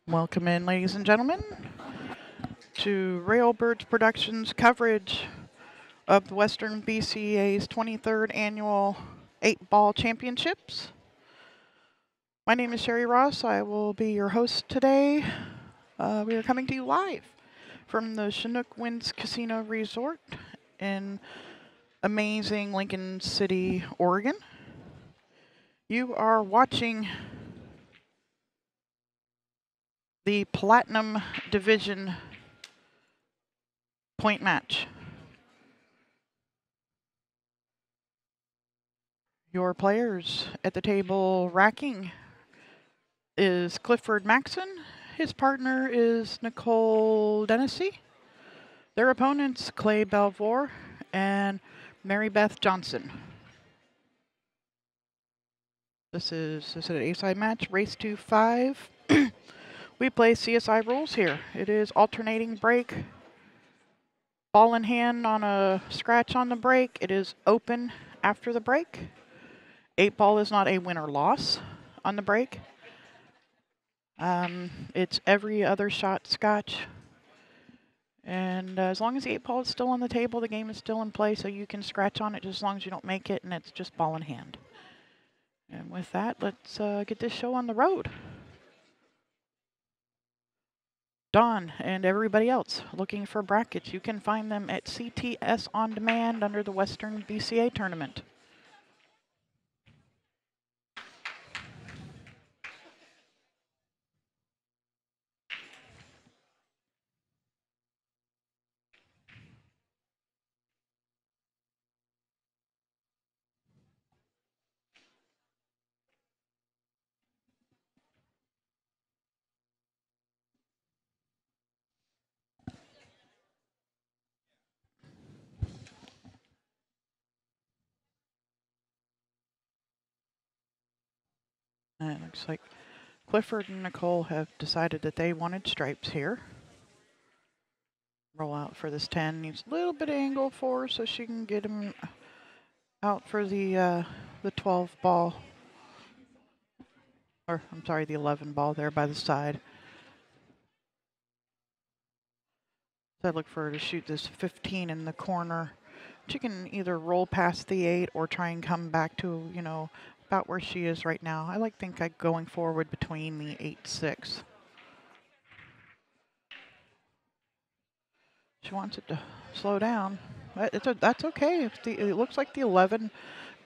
Welcome in, ladies and gentlemen, to Railbirds Productions coverage of the Western BCA's 23rd Annual 8-Ball Championships. My name is Sherry Ross. I will be your host today. We are coming to you live from the Chinook Winds Casino Resort in amazing Lincoln City, Oregon. You are watching the Platinum Division point match. Your players at the table racking is Clifford Maxson. His partner is Nicole Donisi. Their opponents, Clay Belvoir and Mary Beth Johnsen. This is an A-side match, race to 5. We play CSI rules here. It is alternating break, ball in hand on a scratch on the break. It is open after the break. 8-ball is not a win or loss on the break. It's every other shot Scotch. And as long as the 8-ball is still on the table, the game is still in play, so you can scratch on it just as long as you don't make it, and it's just ball in hand. And with that, let's get this show on the road. Don and everybody else looking for brackets, you can find them at CTS On Demand under the Western BCA tournament. And it looks like Clifford and Nicole have decided that they wanted stripes here. Roll out for this 10. Needs a little bit of angle for her so she can get him out for the 12 ball. Or, I'm sorry, the 11 ball there by the side. So I look for her to shoot this 15 in the corner. She can either roll past the 8 or try and come back to, about where she is right now. I think going forward between the 8-6. She wants it to slow down. That's okay. It looks like the 11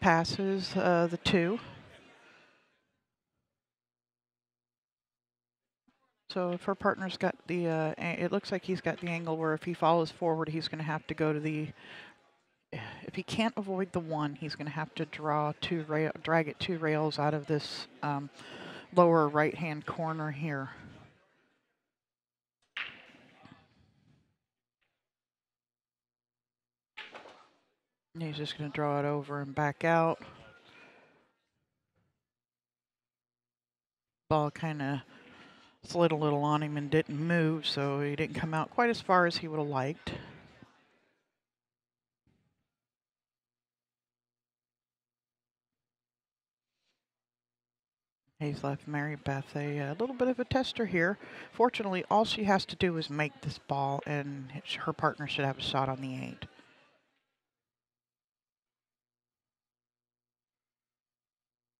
passes the 2. So if her partner's got the, it looks like he's got the angle where if he follows forward, he's going to have to go to the, if he can't avoid the 1, he's going to have to drag it 2 rails out of this lower right-hand corner here. And he's just going to draw it over and back out. Ball kind of slid a little on him and didn't move, so he didn't come out quite as far as he would have liked. He's left Mary Beth a little bit of a tester here. Fortunately, all she has to do is make this ball, and her partner should have a shot on the 8.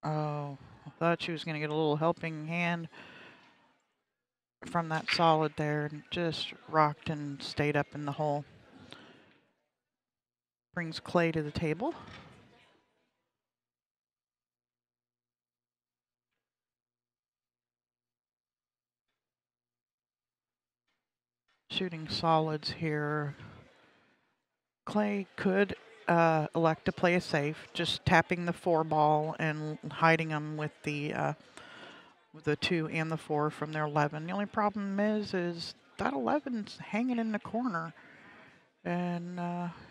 Oh, I thought she was going to get a little helping hand from that solid there, and just rocked and stayed up in the hole. Brings Clay to the table. Shooting solids here. Clay could elect to play it safe, just tapping the 4 ball and hiding them with the 2 and the 4 from their 11. The only problem is that 11's hanging in the corner, and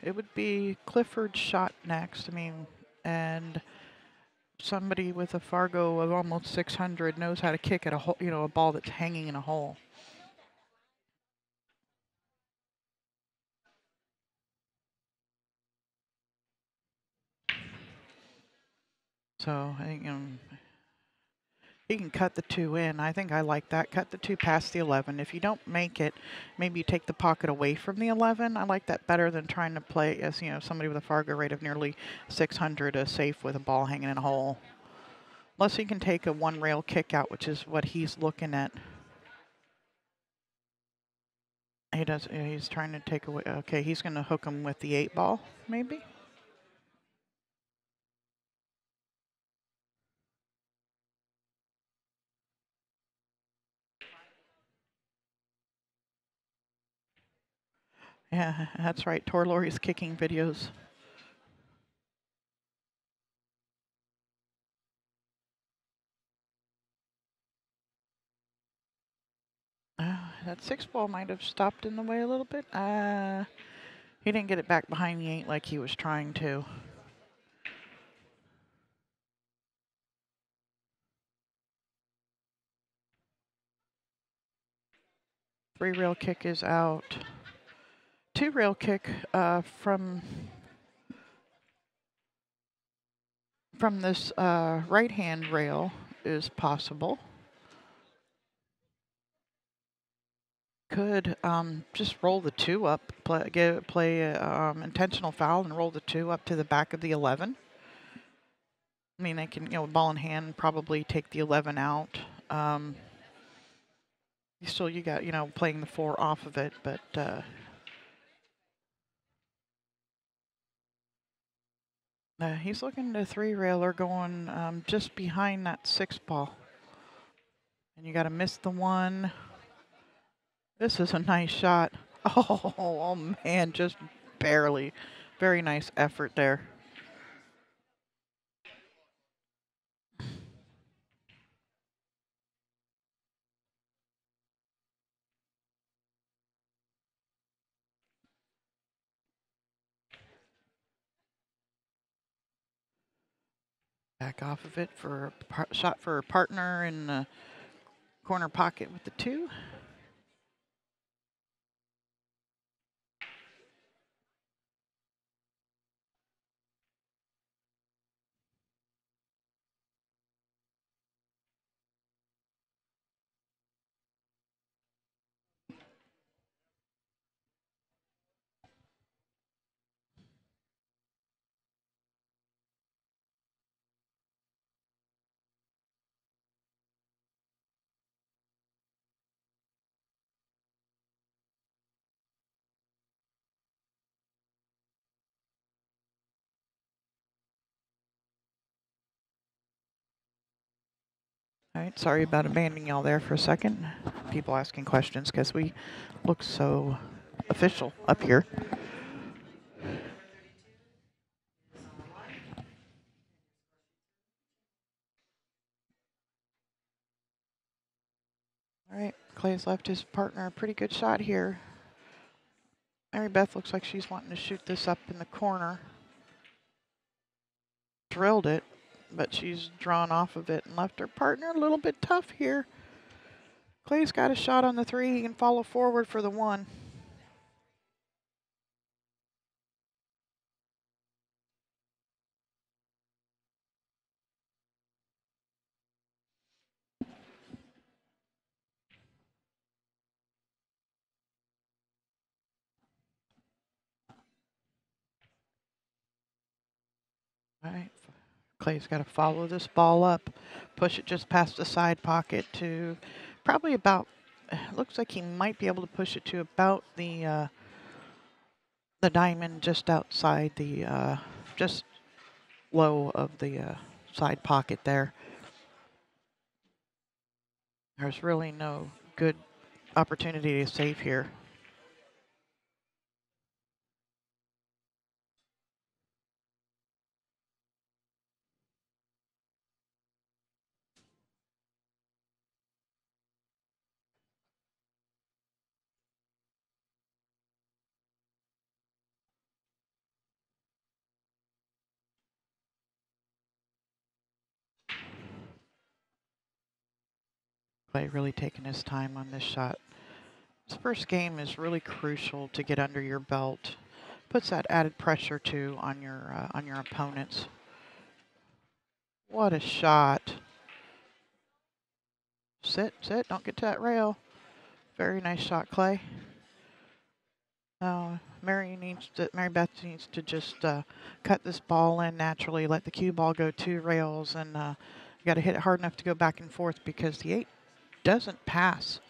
it would be Clifford's shot next. And somebody with a Fargo of almost 600 knows how to kick at a hole, a ball that's hanging in a hole. So I think You can cut the 2 in. I think I like that. Cut the 2 past the 11. If you don't make it, maybe you take the pocket away from the 11. I like that better than trying to play as, you know, somebody with a Fargo rate of nearly 600, a safe with a ball hanging in a hole. Unless he can take a 1 rail kick out, which is what he's looking at. He does. He's trying to take away. Okay, he's going to hook him with the 8 ball, maybe. Yeah, that's right. Torlori's kicking videos. That 6 ball might have stopped in the way a little bit. He didn't get it back behind the 8 like he was trying to. Three rail kick is out. 2 rail kick from this right hand rail is possible. Could just roll the 2 up, play intentional foul and roll the 2 up to the back of the 11. I mean, they can, you know, ball in hand, probably take the 11 out. You got, you know, playing the 4 off of it, but he's looking to 3 railer going just behind that 6 ball. And you got to miss the 1. This is a nice shot. Oh man, just barely. Very nice effort there. Back off of it for a shot for a partner in the corner pocket with the 2. All right, sorry about abandoning y'all there for a second. People asking questions because we look so official up here. All right, Clay's left his partner a pretty good shot here. Mary Beth looks like she's wanting to shoot this up in the corner. Drilled it, but she's drawn off of it and left her partner a little bit tough here. Clay's got a shot on the 3. He can follow forward for the 1. All right, Clay's got to follow this ball up, push it just past the side pocket to probably about, looks like he might be able to push it to about the diamond just outside the, just low of the side pocket there. There's really no good opportunity to save here. Clay really taking his time on this shot. This first game is really crucial to get under your belt. Puts that added pressure too on your opponents. What a shot. Sit, sit. Don't get to that rail. Very nice shot, Clay. Now, Mary Beth needs to just cut this ball in naturally. Let the cue ball go 2 rails, and you got to hit it hard enough to go back and forth because the 8 doesn't pass.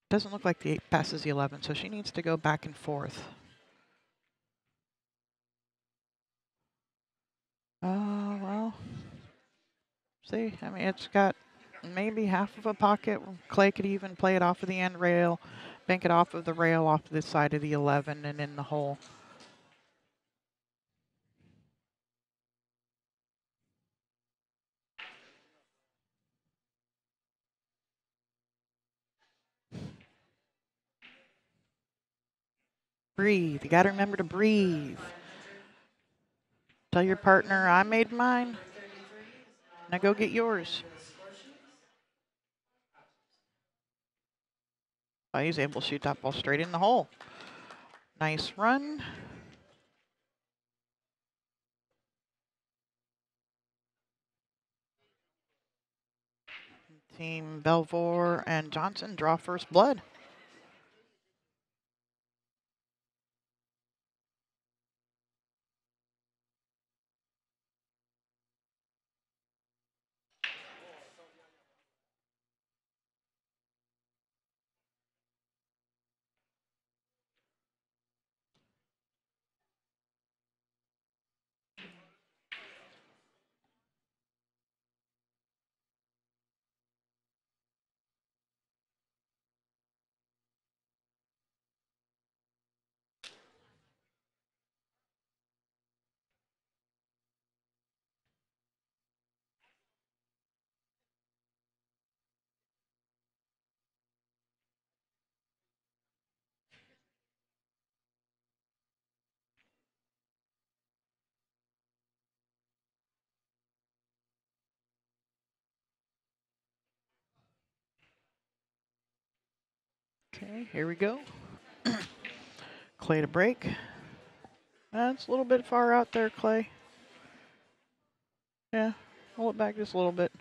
Doesn't look like the 8 passes the 11, so she needs to go back and forth. Well, see, I mean, it's got maybe half of a pocket. Clay could even play it off of the end rail, bank it off of the rail, off the side of the 11, and in the hole. Breathe. You got to remember to breathe. Tell your partner, I made mine. Now go get yours. Oh, he's able to shoot that ball straight in the hole. Nice run. Team Belvoir and Johnsen draw first blood. Okay, here we go. Clay to break. That's a little bit far out there, Clay. Yeah, hold it back just a little bit.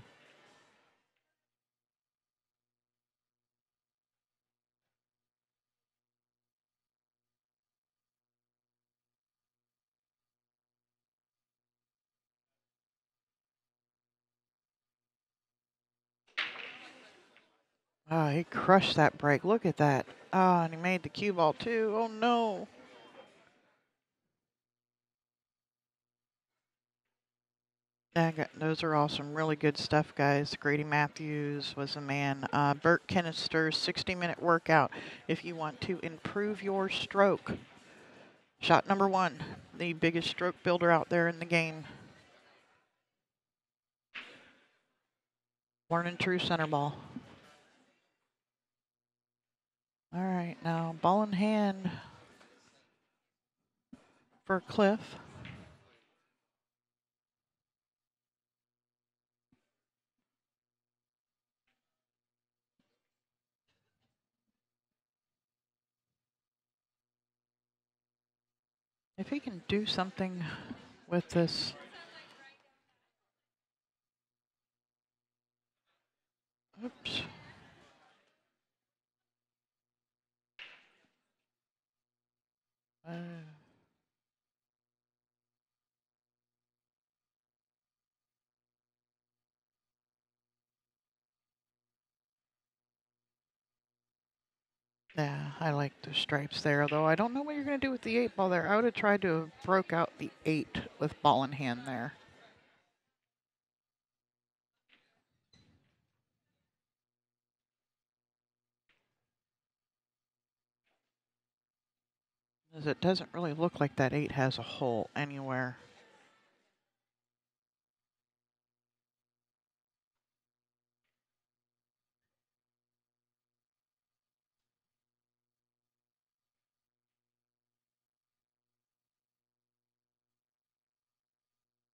Oh, he crushed that break. Look at that. Oh, and he made the cue ball too. Oh, no. Those are all some really good stuff, guys. Grady Matthews was a man. Bert Kennister's 60-minute workout if you want to improve your stroke. Shot number 1, the biggest stroke builder out there in the game. Learning true center ball. All right, now ball in hand for Cliff. If he can do something with this. Oops. Yeah, I like the stripes there, though. I don't know what you're going to do with the 8 ball there. I would have tried to have broke out the 8 with ball in hand there. As it doesn't really look like that 8 has a hole anywhere.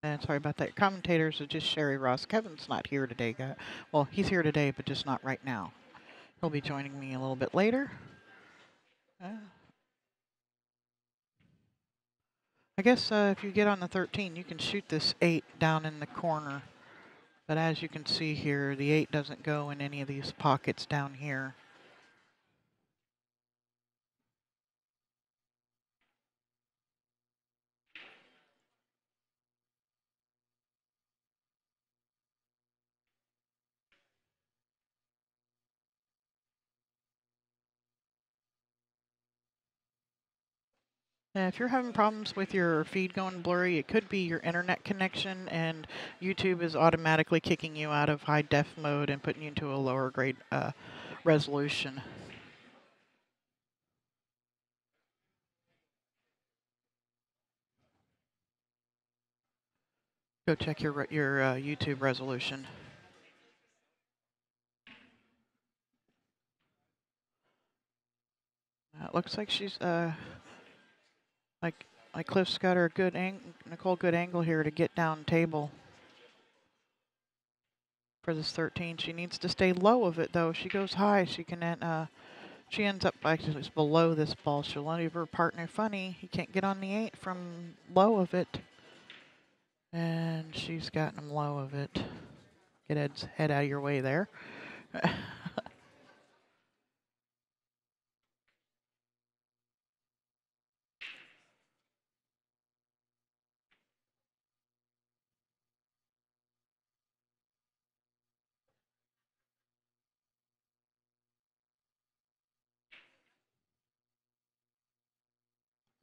And sorry about that. Commentators are just Sherry Ross. Kevin's not here today, guys. Well, he's here today, but just not right now. He'll be joining me a little bit later. I guess if you get on the 13, you can shoot this 8 down in the corner. But as you can see here, the 8 doesn't go in any of these pockets down here. Now, if you're having problems with your feed going blurry, it could be your internet connection, and YouTube is automatically kicking you out of high def mode and putting you into a lower grade resolution. Go check your YouTube resolution. It looks like she's like Cliff's got her good Nicole good angle here to get down table for this 13. She needs to stay low of it though. If she goes high, she can she ends up actually below this ball. She'll leave her partner funny. He can't get on the 8 from low of it. And she's gotten him low of it. Get Ed's head out of your way there.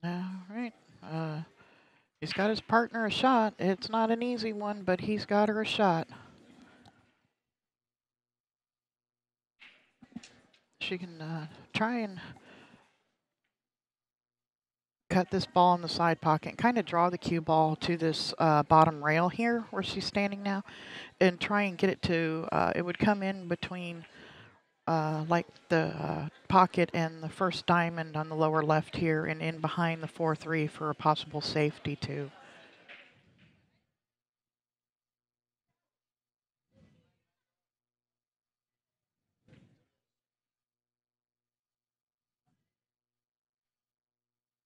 All right. He's got his partner a shot. It's not an easy one, but he's got her a shot. She can try and cut this ball in the side pocket and kind of draw the cue ball to this bottom rail here where she's standing now and try and get it to, it would come in between like the pocket and the first diamond on the lower left here and in behind the 4-3 for a possible safety too.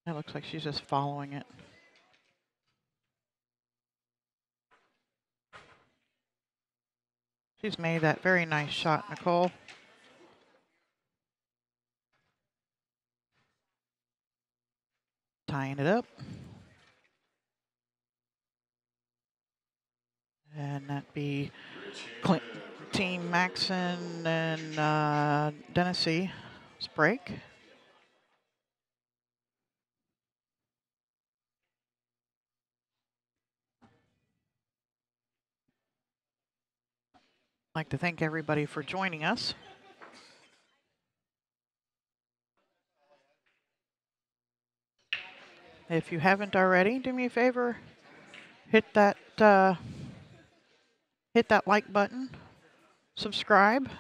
It looks like she's just following it. She's made that very nice shot, Nicole. Tying it up. And that'd be Team Maxson and Donisi. Break. I'd like to thank everybody for joining us. If you haven't already, do me a favor, hit that like button, subscribe.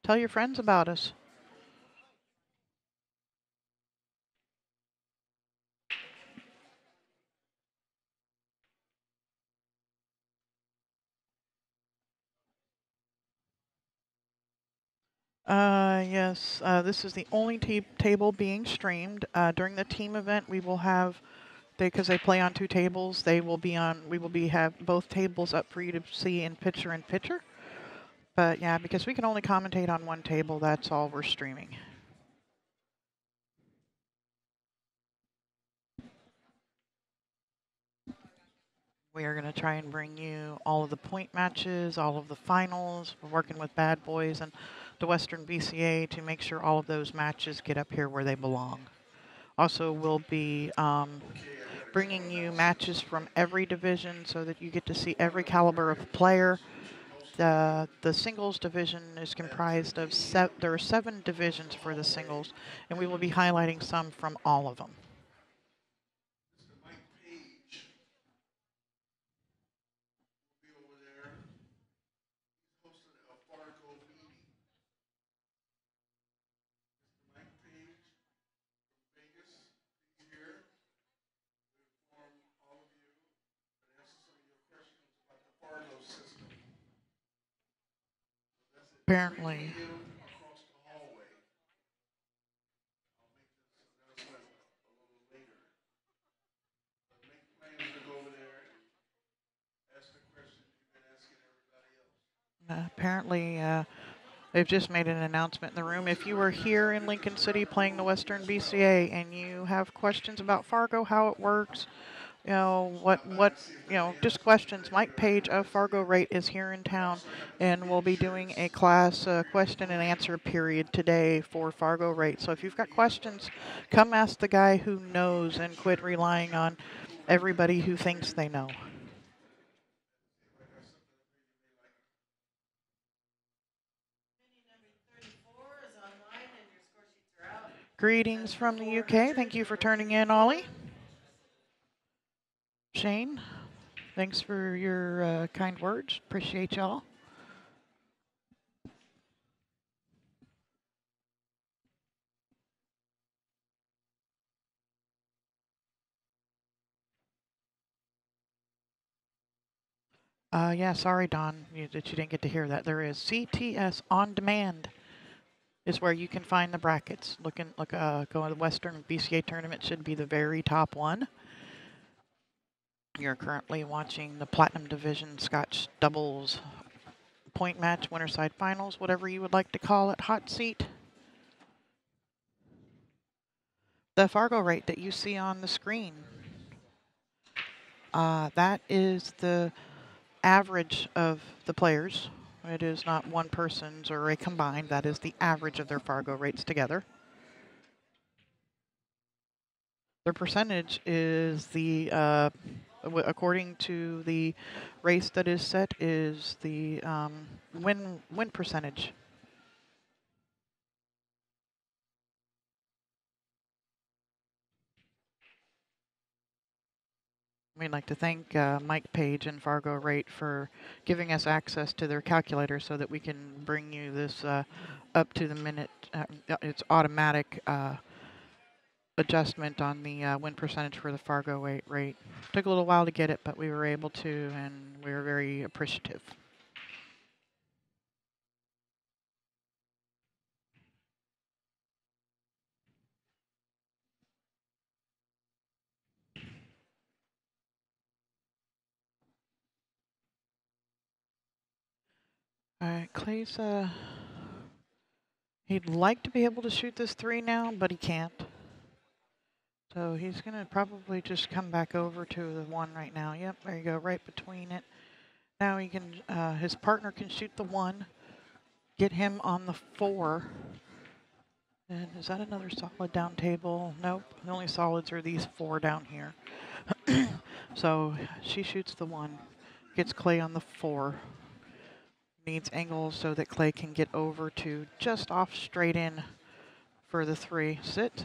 Tell your friends about us. Yes, this is the only table being streamed. During the team event, we will have, because they play on 2 tables, we will have both tables up for you to see in picture. But yeah, because we can only commentate on 1 table, that's all we're streaming. We are going to try and bring you all of the point matches, all of the finals. We're working with Bad Boys and the Western BCA to make sure all of those matches get up here where they belong. Also, we'll be bringing you matches from every division so that you get to see every caliber of player. The singles division is comprised of there are 7 divisions for the singles, and we will be highlighting some from all of them. Apparently. Apparently, they've just made an announcement in the room. If you are here in Lincoln City playing the Western BCA and you have questions about Fargo, how it works, just questions. Mike Page of Fargo Rate is here in town, and we'll be doing a class question and answer period today for Fargo Rate. So if you've got questions, come ask the guy who knows and quit relying on everybody who thinks they know. Greetings from the UK. Thank you for turning in, Ollie. Shane, thanks for your kind words. Appreciate y'all. Yeah, sorry, Don, that you didn't get to hear that. There is CTS On Demand is where you can find the brackets. Go to the Western BCA tournament, should be the very top one. You're currently watching the Platinum Division Scotch Doubles point match, Winterside Finals, whatever you would like to call it, hot seat. The Fargo rate that you see on the screen, that is the average of the players. It is not one person's or a combined. That is the average of their Fargo rates together. Their percentage is according to the race that is set, is the win percentage. We'd like to thank Mike Page and Fargo Rate for giving us access to their calculator so that we can bring you this up to the minute. It's automatic adjustment on the win percentage for the Fargo rate. Took a little while to get it, but we were able to, and we were very appreciative. All right, Clay's he'd like to be able to shoot this 3 now, but he can't. So he's going to probably just come back over to the 1 right now. Yep, there you go, right between it. Now he can, his partner can shoot the 1, get him on the 4. And is that another solid down table? Nope, the only solids are these 4 down here. So she shoots the 1, gets Clay on the 4. Needs angles so that Clay can get over to just off straight in for the 3. Sit.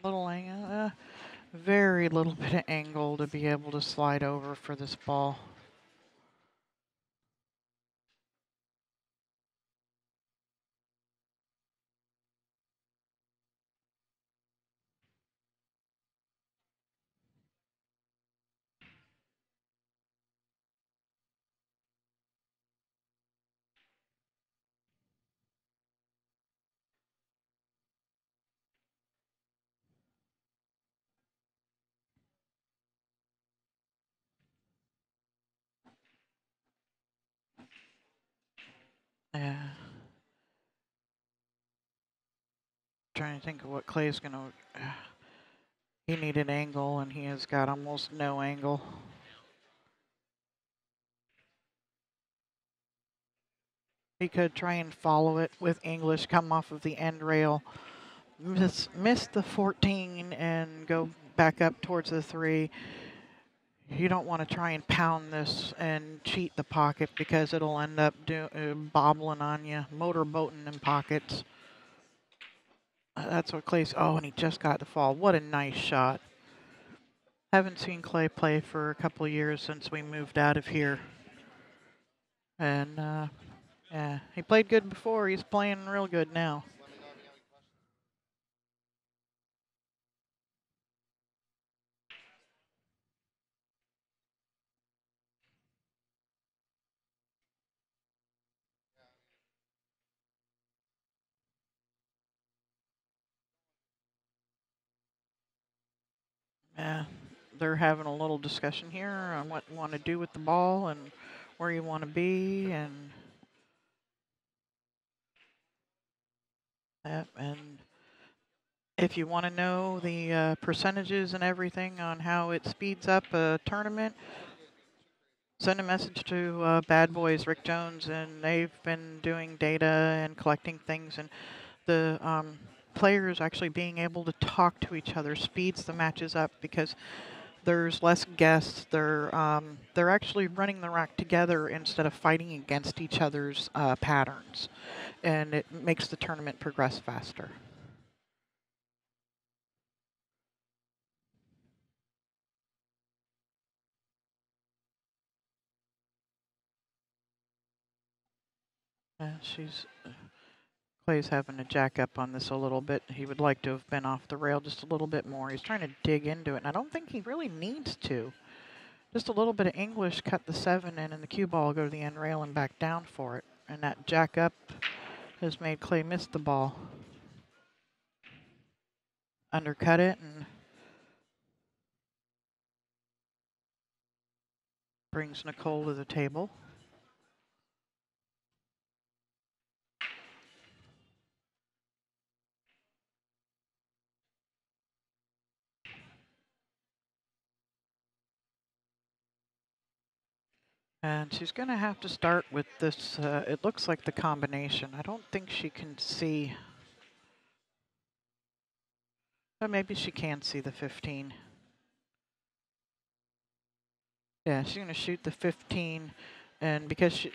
Little angle, very little bit of angle to be able to slide over for this ball. Yeah. Trying to think of what Clay's gonna. He needed angle, and he has got almost no angle. He could try and follow it with English, come off of the end rail, miss the 14, and go back up towards the 3. You don't want to try and pound this and cheat the pocket because it'll end up bobbling on you, motorboating in pockets. That's what Clay's. Oh, and he just got the fall. What a nice shot. Haven't seen Clay play for a couple of years since we moved out of here. And, yeah, he played good before. He's playing real good now. Yeah, they're having a little discussion here on what you want to do with the ball and where you want to be. And And if you want to know the percentages and everything on how it speeds up a tournament, send a message to Bad Boys Rick Jones, and they've been doing data and collecting things, and the players actually being able to talk to each other speeds the matches up because there's less guests. They're actually running the rack together instead of fighting against each other's patterns, and it makes the tournament progress faster. Clay's having to jack up on this a little bit. He would like to have been off the rail just a little bit more. He's trying to dig into it, and I don't think he really needs to. Just a little bit of English, cut the 7 in, and the cue ball will go to the end rail and back down for it. And that jack up has made Clay miss the ball. Undercut it and brings Nicole to the table. And she's going to have to start with this, it looks like the combination. I don't think she can see, but maybe she can see the 15. Yeah, she's going to shoot the 15, and because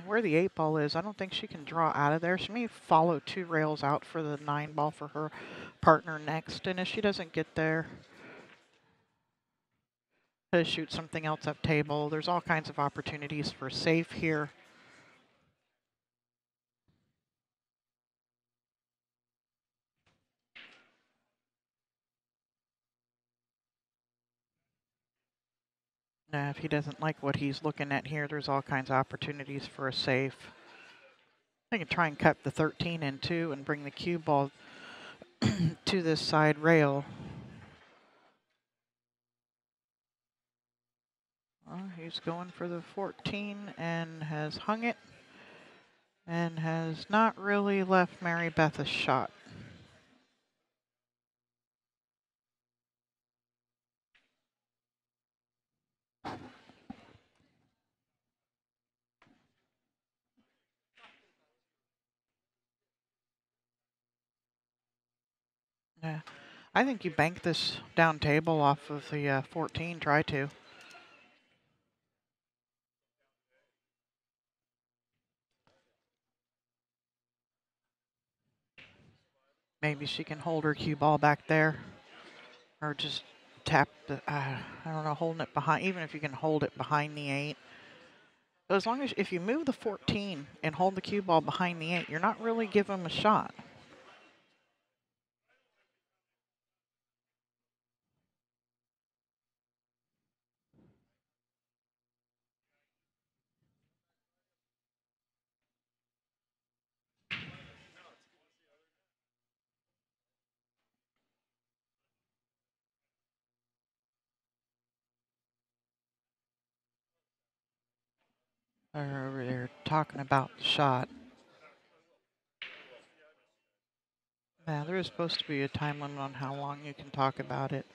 where the 8 ball is, I don't think she can draw out of there. She may follow 2 rails out for the 9 ball for her partner next, and if she doesn't get there, to shoot something else up table. There's all kinds of opportunities for safe here. Now, if he doesn't like what he's looking at here, there's all kinds of opportunities for a safe. I can try and cut the 13 in two and bring the cue ball to this side rail. Well, he's going for the 14 and has hung it and has not really left Mary Beth a shot. Yeah, I think you bank this down table off of the 14, try to. Maybe she can hold her cue ball back there. Or just tap the, I don't know, holding it behind, even if you can hold it behind the 8. But as long as, if you move the 14 and hold the cue ball behind the 8, you're not really giving them a shot. They're over there talking about the shot. Yeah, there is supposed to be a time limit on how long you can talk about it.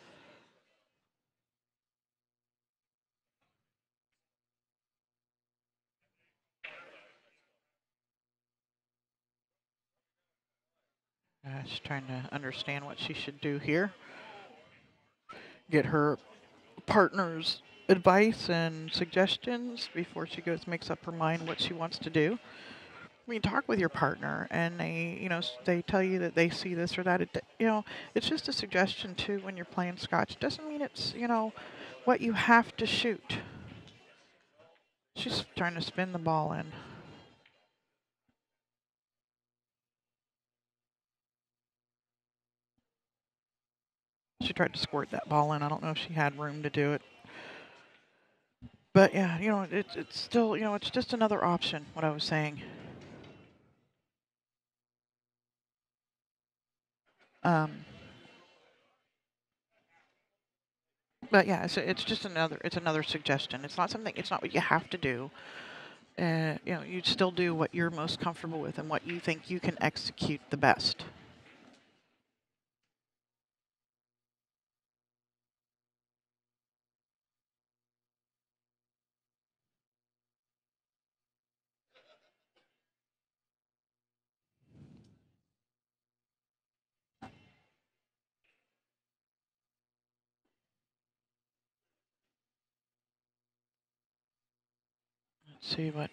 She's trying to understand what she should do here. Get her partner's advice and suggestions before she makes up her mind what she wants to do. I mean, talk with your partner, and they tell you that they see this or that. It's just a suggestion too when you're playing Scotch. Doesn't mean it's what you have to shoot. She's trying to spin the ball in. She tried to squirt that ball in. I don't know if she had room to do it. But yeah, it's still, it's just another option, what I was saying. But yeah, it's just another suggestion. It's not what you have to do. you know, you'd still do what you're most comfortable with and what you think you can execute the best. Let's see what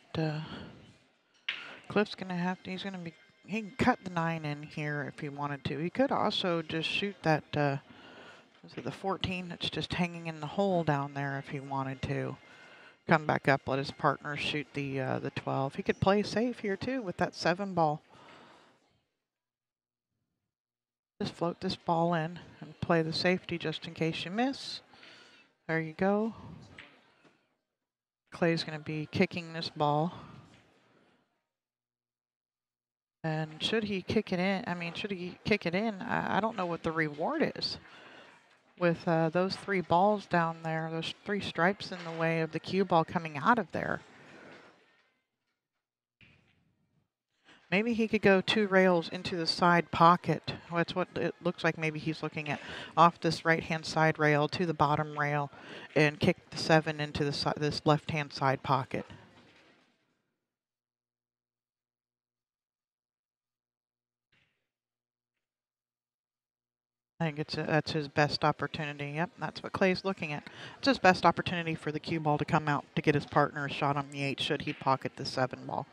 Cliff's going to have to, he can cut the 9 in here if he wanted to. He could also just shoot that, was it the 14 that's just hanging in the hole down there if he wanted to. Come back up, let his partner shoot the 12. He could play safe here too with that 7 ball. Just float this ball in and play the safety just in case you miss. There you go. Clay's going to be kicking this ball. And should he kick it in, I don't know what the reward is. With those 3 balls down there, those 3 stripes in the way of the cue ball coming out of there. Maybe he could go 2 rails into the side pocket. That's what it looks like. Maybe he's looking at off this right-hand side rail to the bottom rail and kick the 7 into this left-hand side pocket. I think that's his best opportunity. Yep, that's what Clay's looking at. It's his best opportunity for the cue ball to come out to get his partner a shot on the 8 should he pocket the 7 ball.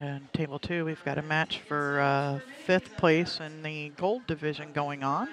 And table 2, we've got a match for 5th place in the gold division going on.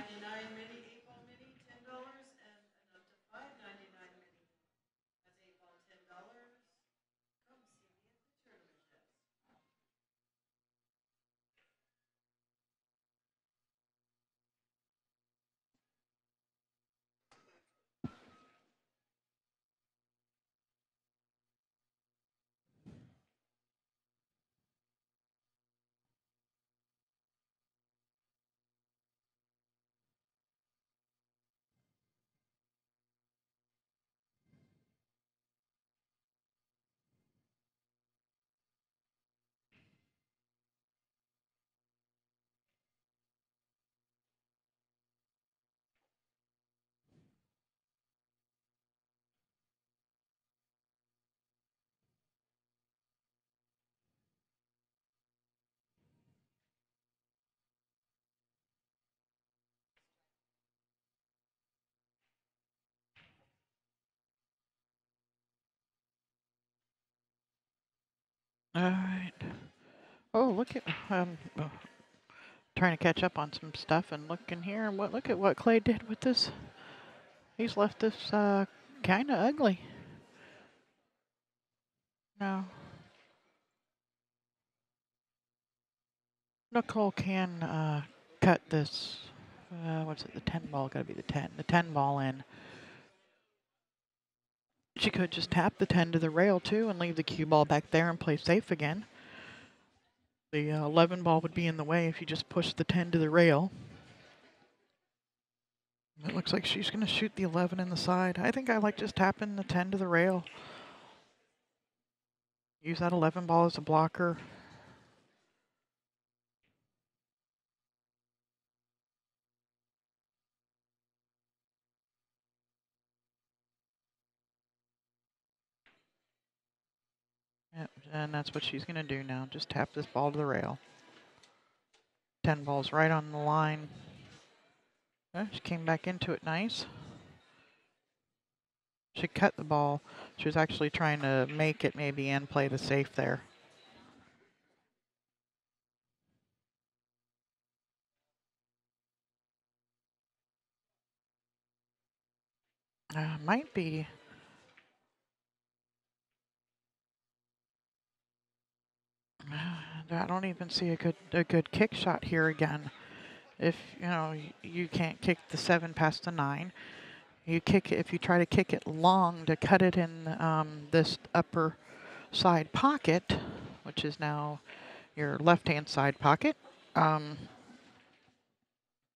All right. Oh, look at trying to catch up on some stuff and looking here and look at what Clay did with this. He's left this kind of ugly. No. Nicole can cut this. What's it? The 10 ball. Got to be the 10. The 10 ball in. She could just tap the 10 to the rail too and leave the cue ball back there and play safe again. The 11 ball would be in the way if you just push the 10 to the rail. It looks like she's going to shoot the 11 in the side. I think I like just tapping the 10 to the rail. Use that 11 ball as a blocker. Yep, and that's what she's going to do now. Just tap this ball to the rail. 10 ball's right on the line. She came back into it nice. She cut the ball. She was actually trying to make it maybe and play the safe there. Might be. I don't even see a good kick shot here again. If you can't kick the 7 past the 9, you kick it. If you try to kick it long to cut it in this upper side pocket, which is now your left-hand side pocket,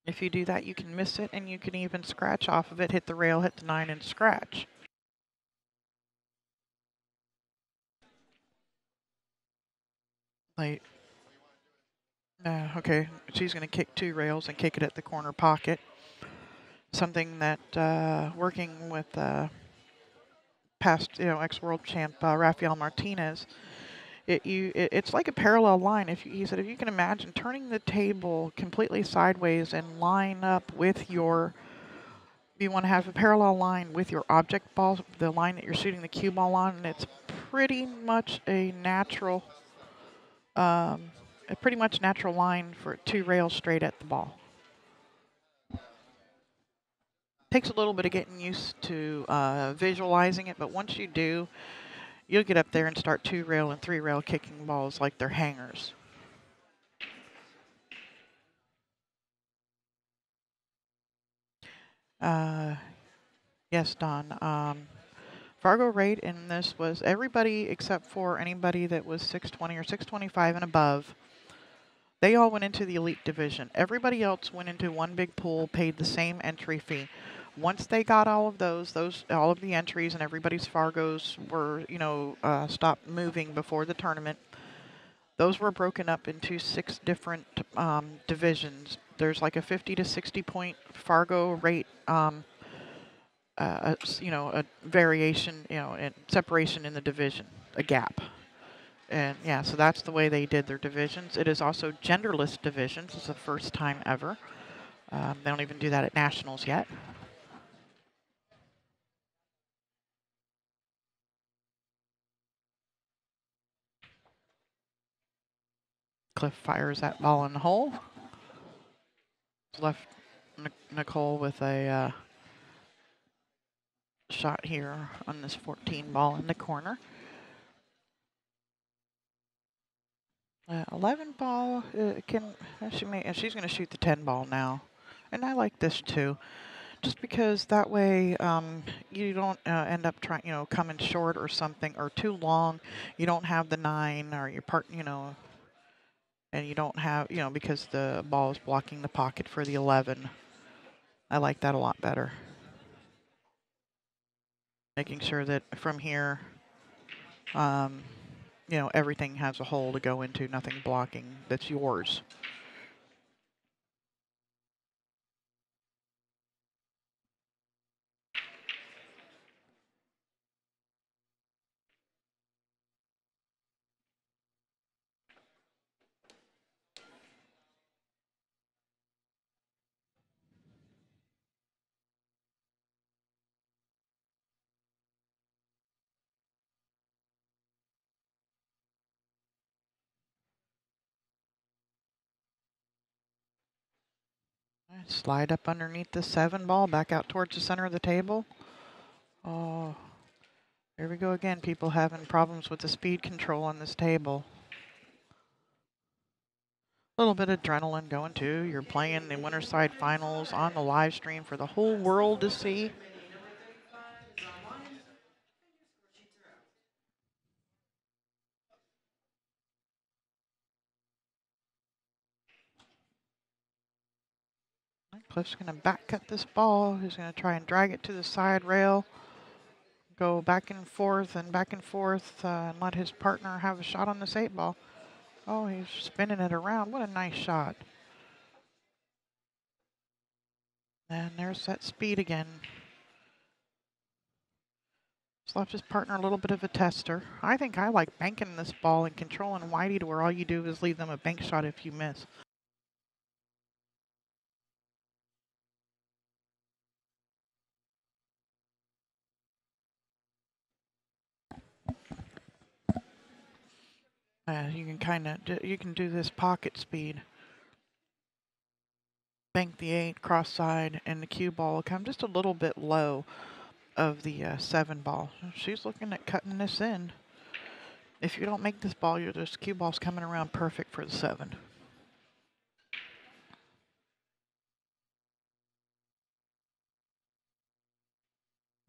If you do that, you can miss it, and you can even scratch off of it, hit the rail, hit the 9, and scratch. Like, okay, she's going to kick 2 rails and kick it at the corner pocket. Something that working with past, ex-world champ Rafael Martinez, it's like a parallel line. He said, if you can imagine turning the table completely sideways and line up with your, you want to have a parallel line with your object ball, the line that you're shooting the cue ball on, and it's pretty much a natural line for 2 rails straight at the ball. Takes a little bit of getting used to visualizing it, but once you do, you'll get up there and start 2 rail and 3 rail kicking balls like they're hangers. Yes, Don. Fargo rate in this was everybody except for anybody that was 620 or 625 and above. They all went into the elite division. Everybody else went into one big pool, paid the same entry fee. Once they got all of all of the entries, and everybody's Fargos were, stopped moving before the tournament, those were broken up into 6 different divisions. There's like a 50 to 60 point Fargo rate, a variation, and separation in the division, a gap. And yeah, so that's the way they did their divisions. It is also genderless divisions. It's the first time ever. They don't even do that at nationals yet. Cliff fires that ball in the hole. Left Nicole with a shot here on this 14 ball in the corner. 11 ball she's going to shoot the 10 ball now, and I like this too, just because that way you don't end up trying coming short or something or too long. You don't have the 9 or your part and you don't have because the ball is blocking the pocket for the 11. I like that a lot better. Making sure that from here everything has a hole to go into, nothing blocking that's yours. Slide up underneath the 7 ball, back out towards the center of the table. Oh, here we go again. People having problems with the speed control on this table. A little bit of adrenaline going too. You're playing the Winterside Finals on the live stream for the whole world to see. Cliff's going to back cut this ball. He's going to try and drag it to the side rail. Go back and forth and let his partner have a shot on this 8 ball. Oh, he's spinning it around. What a nice shot. And there's that speed again. Just left his partner a little bit of a tester. I think I like banking this ball and controlling Whitey to where all you do is leave them a bank shot if you miss. You can do this pocket speed. Bank the 8, cross side, and the cue ball will come just a little bit low of the 7 ball. She's looking at cutting this in. If you don't make this ball, this cue ball's coming around perfect for the 7.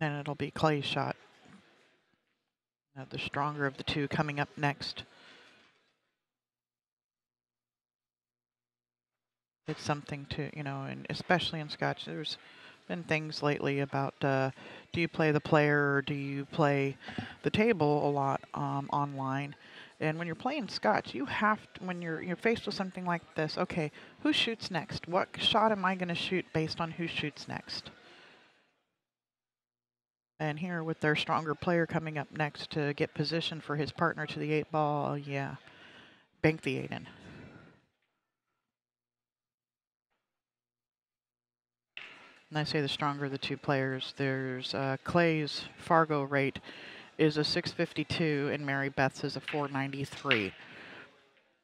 And it'll be Clay's shot. The stronger of the 2 coming up next. it's something to, you know, and especially in Scotch, there's been things lately about do you play the player or do you play the table a lot online? And when you're playing Scotch, you have to, when you're faced with something like this, okay, who shoots next? What shot am I going to shoot based on who shoots next? And here with their stronger player coming up next to get position for his partner to the 8 ball, yeah, bank the 8 in. And I say the stronger of the two players. There's Clay's Fargo rate is a 652 and Mary Beth's is a 493.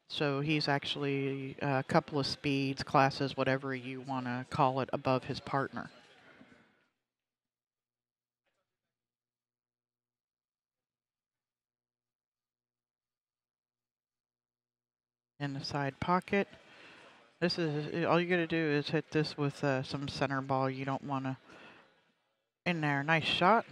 So he's actually a couple of speeds, classes, whatever you want to call it, above his partner. In the side pocket. This is, all you got to do is hit this with some center ball. You don't want to, in there, nice shot.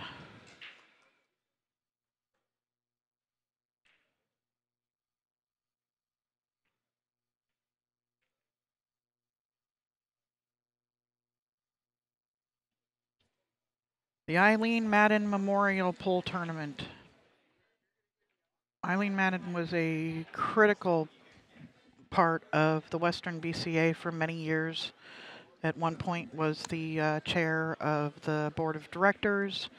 The Eileen Madden Memorial Pool Tournament. Eileen Madden was a critical part of the Western BCA for many years. At one point was the chair of the board of directors.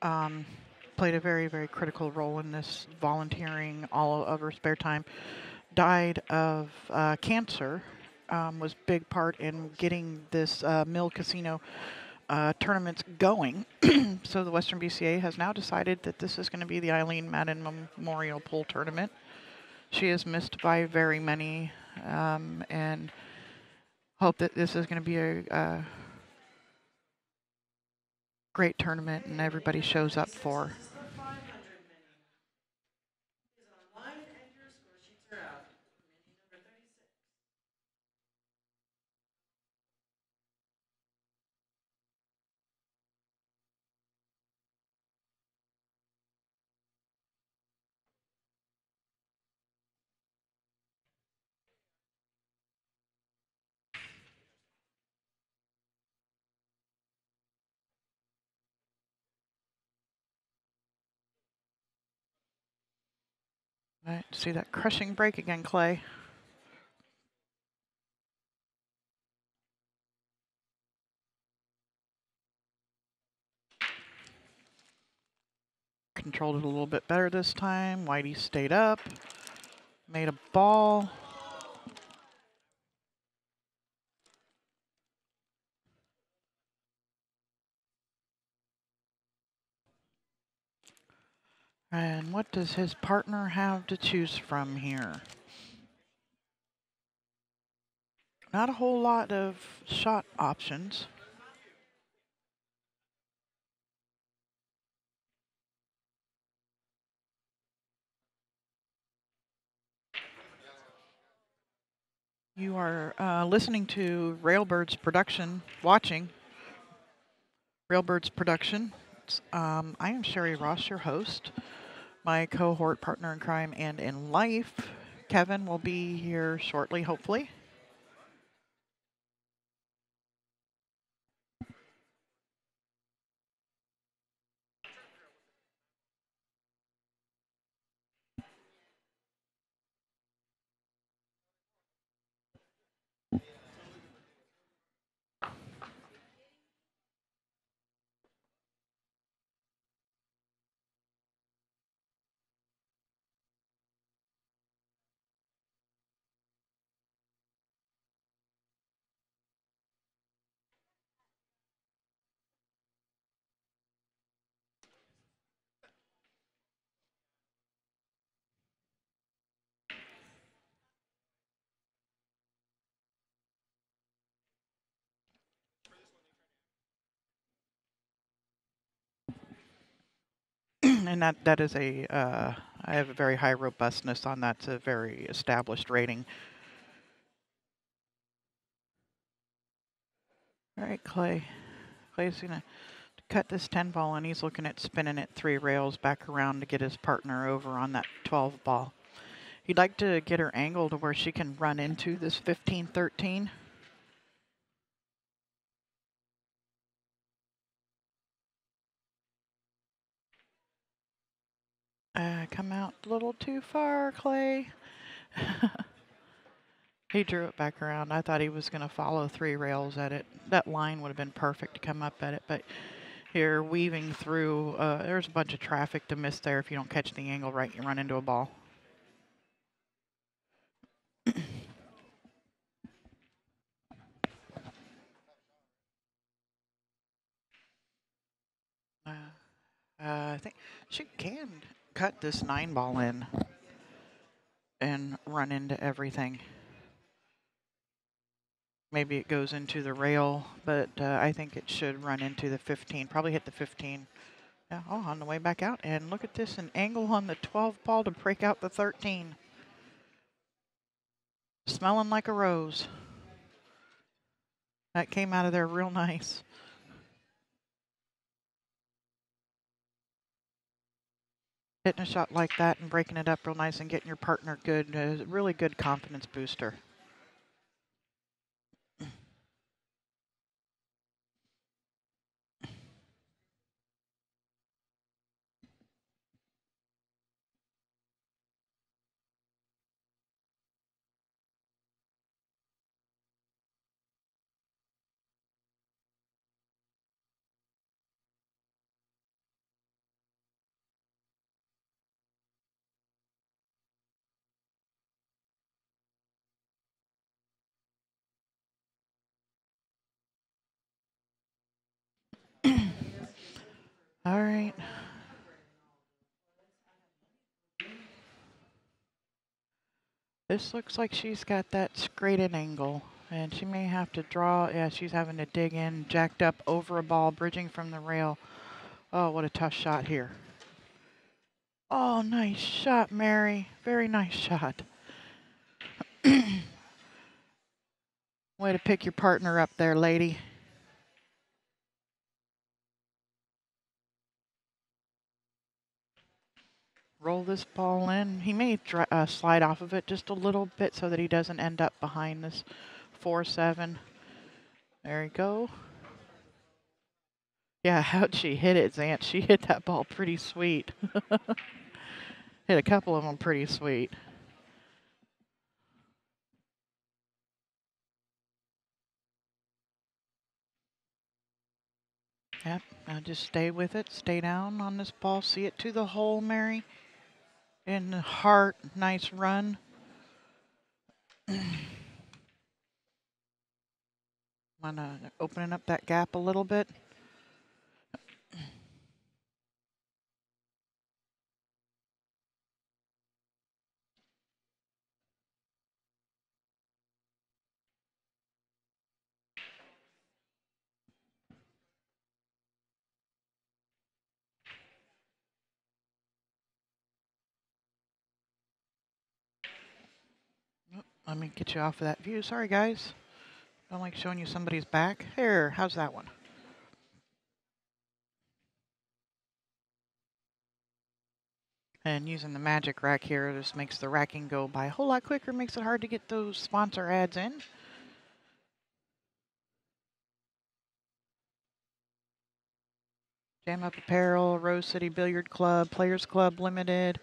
Played a very, very critical role in this, volunteering all of her spare time. Died of cancer. Was big part in getting this Mill Casino tournaments going. So the Western BCA has now decided that this is going to be the Eileen Madden Memorial Pool Tournament. She is missed by very many, and hope that this is going to be a great tournament and everybody shows up for. All right, see that crushing break again, Clay. Controlled it a little bit better this time. Whitey stayed up, made a ball. And what does his partner have to choose from here? Not a whole lot of shot options. You are listening to Railbird's production, watching Railbird's production. I am Sherry Ross, your host. My cohort partner in crime and in life, Kevin, will be here shortly, hopefully. And that is a, I have a very high robustness on that. It's a very established rating. All right, Clay. Clay's going to cut this 10 ball, and he's looking at spinning it 3 rails back around to get his partner over on that 12 ball. He'd like to get her angled to where she can run into this 15-13. Come out a little too far, Clay. He drew it back around. I thought he was going to follow 3 rails at it. That line would have been perfect to come up at it, but here weaving through, there's a bunch of traffic to miss there. If you don't catch the angle right, you run into a ball. I think she can cut this 9-ball in and run into everything. Maybe it goes into the rail, but I think it should run into the 15. Probably hit the 15. Yeah, oh, on the way back out. And look at this, an angle on the 12 ball to break out the 13. Smelling like a rose. That came out of there real nice. Hitting a shot like that and breaking it up real nice and getting your partner good, really good confidence booster. All right. This looks like she's got that straight in angle, and she may have to draw. Yeah, she's having to dig in, jacked up over a ball, bridging from the rail. Oh, what a tough shot here. Oh, nice shot, Mary. Very nice shot. Way to pick your partner up there, lady. Roll this ball in. He may slide off of it just a little bit so that he doesn't end up behind this 4-7. There you go. Yeah, how'd she hit it, Zant? She hit that ball pretty sweet. Hit a couple of them pretty sweet. Yep, now just stay with it. Stay down on this ball. See it to the hole, Mary. In the heart, nice run. Opening up that gap a little bit. Let me get you off of that view. Sorry, guys. Don't like showing you somebody's back. Here, how's that one? And using the magic rack here, this makes the racking go by a whole lot quicker, makes it hard to get those sponsor ads in. Jam Up Apparel, Rose City Billiard Club, Players Club Limited.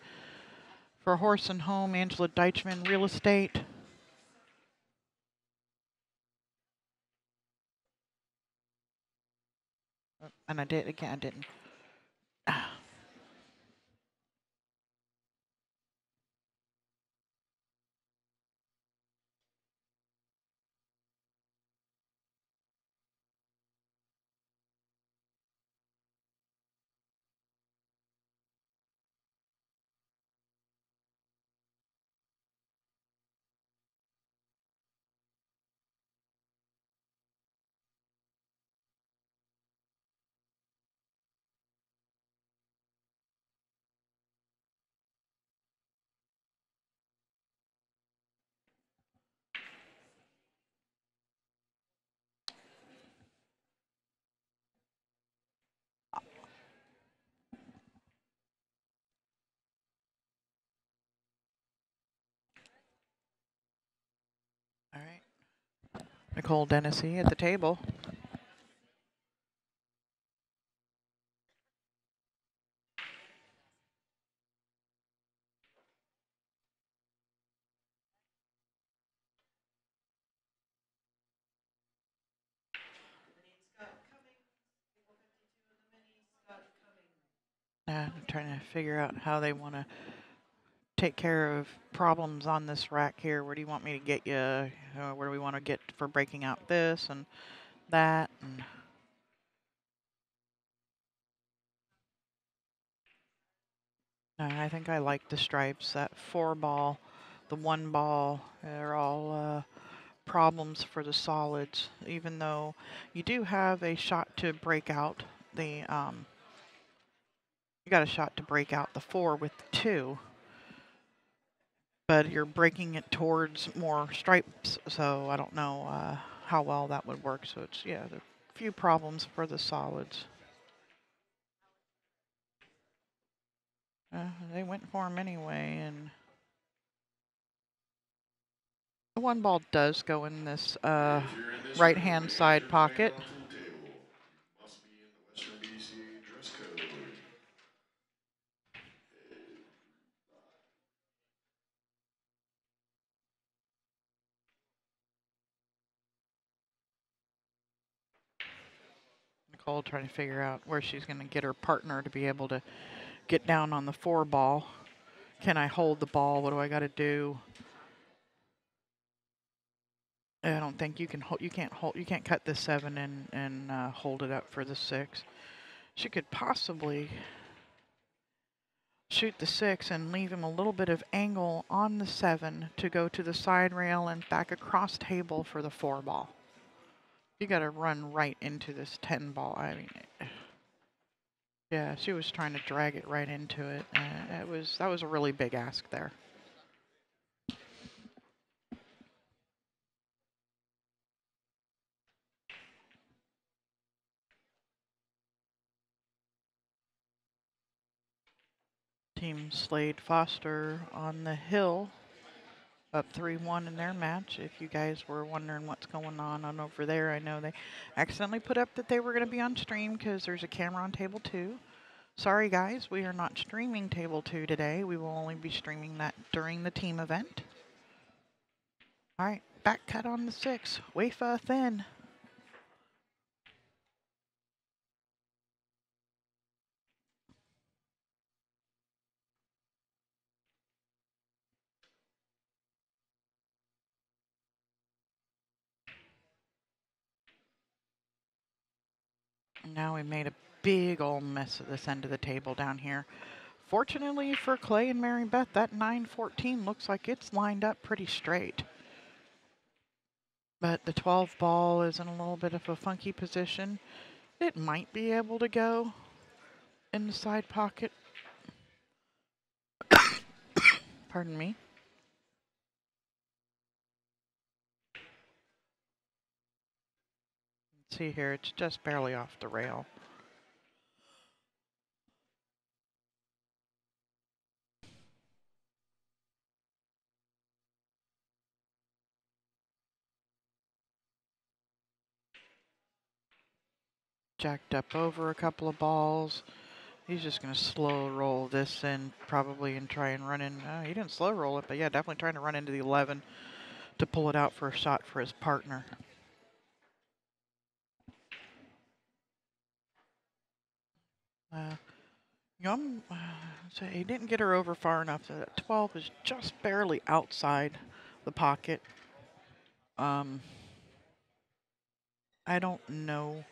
For Horse and Home, Angela Deichman Real Estate. And I did, again, I didn't. All right. Nicole Donisi at the table. I'm trying to figure out how they want to take care of problems on this rack here. Where do you want me to get you? Where do we want to get for breaking out this and that? And I think I like the stripes. That 4-ball, the 1-ball, they're all problems for the solids. Even though you do have a shot to break out the, you got a shot to break out the 4 with the 2. But you're breaking it towards more stripes, so I don't know how well that would work. So it's, yeah, there are a few problems for the solids. They went for him anyway, and the 1-ball does go in this right-hand side pocket. Nicole trying to figure out where she's going to get her partner to be able to get down on the 4-ball. Can I hold the ball? What do I got to do? I don't think you can hold. You can't cut the 7 and hold it up for the 6. She could possibly shoot the 6 and leave him a little bit of angle on the 7 to go to the side rail and back across table for the 4-ball. You got to run right into this 10-ball. I mean, yeah, she was trying to drag it right into it. That was a really big ask there. Team Slade Foster on the hill, up 3-1 in their match. If you guys were wondering what's going on over there, I know they accidentally put up that they were going to be on stream because there's a camera on table 2. Sorry guys, we are not streaming table 2 today. We will only be streaming that during the team event. All right, back cut on the 6, wafer thin. Now we made a big old mess of this end of the table down here. Fortunately for Clay and Mary Beth, that 9-14 looks like it's lined up pretty straight. But the 12-ball is in a little bit of a funky position. It might be able to go in the side pocket. Pardon me. Let's see here, it's just barely off the rail. Jacked up over a couple of balls. He's just going to slow roll this in probably and try and run in. He didn't slow roll it, but yeah, definitely trying to run into the 11 to pull it out for a shot for his partner. So he didn't get her over far enough. So that 12 is just barely outside the pocket. I don't know.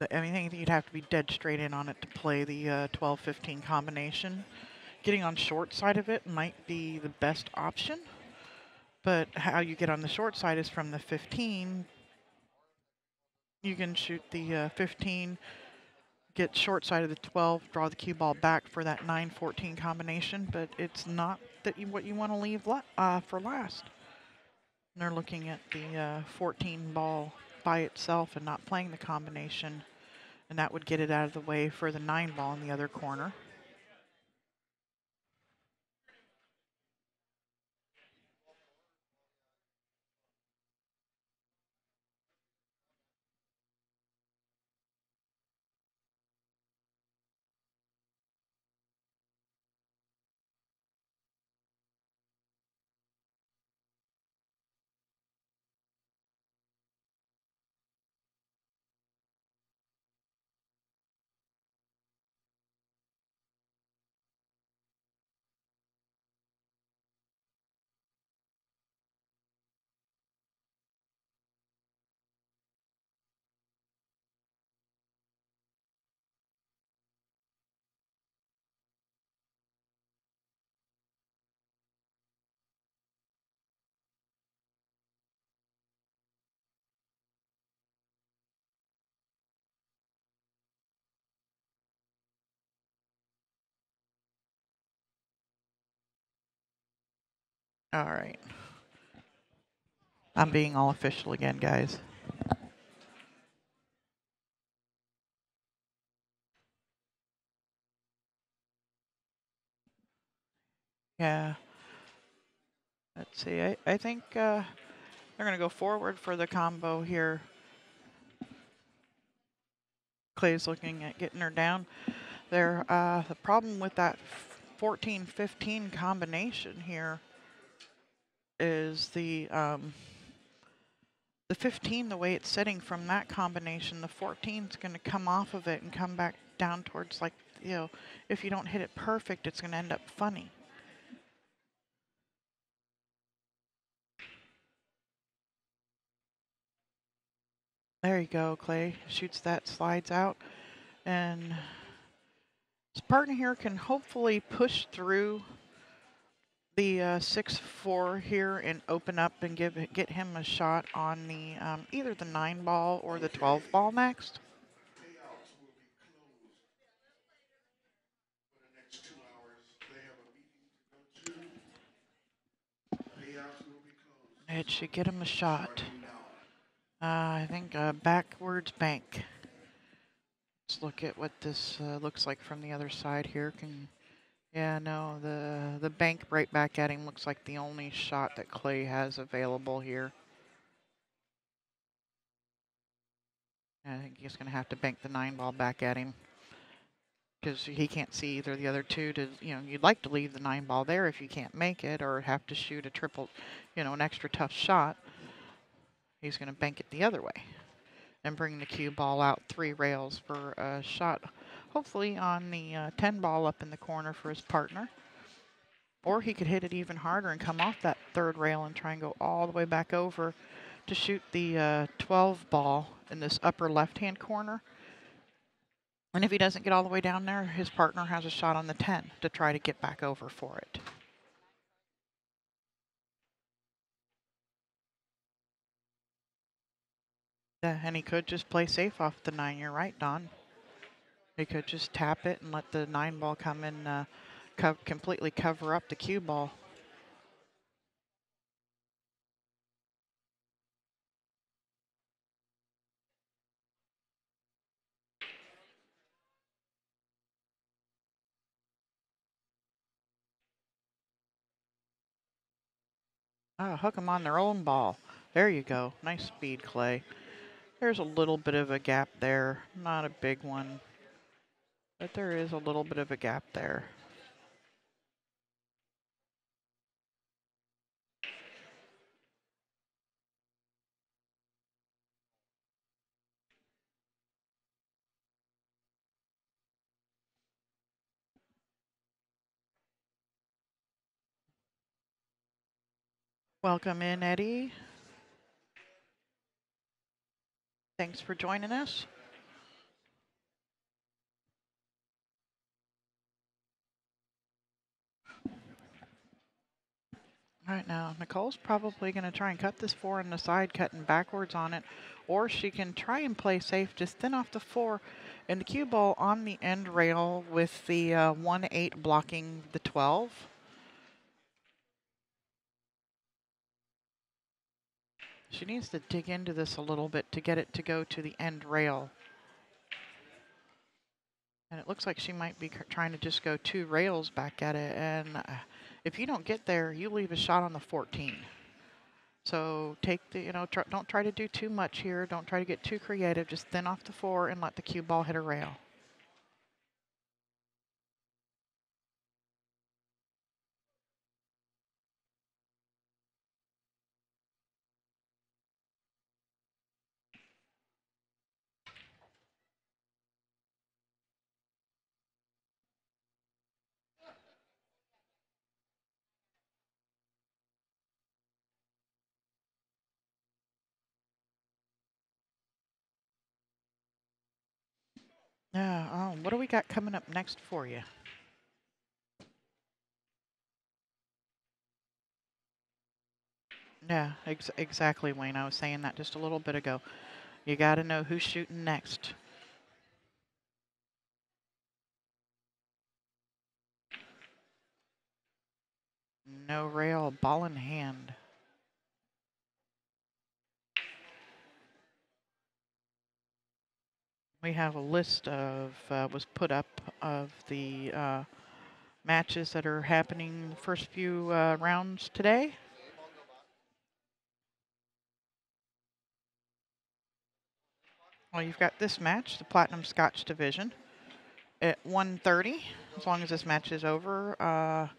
I think you'd have to be dead straight in on it to play the 12-15 combination. Getting on short side of it might be the best option, but how you get on the short side is from the 15. You can shoot the 15, get short side of the 12, draw the cue ball back for that 9-14 combination, but it's not that what you want to leave for last. And they're looking at the 14 ball by itself and not playing the combination, and that would get it out of the way for the 9 ball in the other corner. All right. I'm being all official again, guys. Yeah. Let's see. I think they're going to go forward for the combo here. Clay's looking at getting her down. There. The problem with that 14-15 combination here is the 15, the way it's setting from that combination, the 14 is going to come off of it and come back down towards, like, you know, if you don't hit it perfect, it's going to end up funny. There you go, Clay. Shoots that, slides out, and his partner here can hopefully push through the 6-4 here and open up and get him a shot on the either the 9 ball or the 12 ball next. It should get him a shot. I think backwards bank. Let's look at what this looks like from the other side here. Yeah, no, the bank right back at him looks like the only shot that Clay has available here. I think he's going to have to bank the 9 ball back at him because he can't see either the other two. You'd like to leave the 9 ball there if you can't make it, or have to shoot a triple, an extra tough shot. He's going to bank it the other way and bring the cue ball out 3 rails for a shot, hopefully on the 10 ball up in the corner for his partner. Or he could hit it even harder and come off that 3rd rail and try and go all the way back over to shoot the 12 ball in this upper left-hand corner. And if he doesn't get all the way down there, his partner has a shot on the 10 to try to get back over for it. Yeah, and he could just play safe off the 9. You're right, Don. He could just tap it and let the 9 ball come in, completely cover up the cue ball. Oh, hook them on their own ball. There you go. Nice speed, Clay. There's a little bit of a gap there. Not a big one, but there is a little bit of a gap there. Welcome in, Eddie. Thanks for joining us. All right, now Nicole's probably going to try and cut this 4 on the side, cutting backwards on it, or she can try and play safe, just thin off the 4 and the cue ball on the end rail with the 1-8 blocking the 12. She needs to dig into this a little bit to get it to go to the end rail. And it looks like she might be trying to just go 2 rails back at it. And if you don't get there, you leave a shot on the 14. So take the, don't try to do too much here. Don't try to get too creative. Just thin off the 4 and let the cue ball hit a rail. Yeah. What do we got coming up next for you? Yeah, exactly, Wayne. I was saying that just a little bit ago. You got to know who's shooting next. No rail, ball in hand. We have a list of, was put up of the matches that are happening the first few rounds today. Well, you've got this match, the Platinum Scotch Division, at 1:30. As long as this match is over,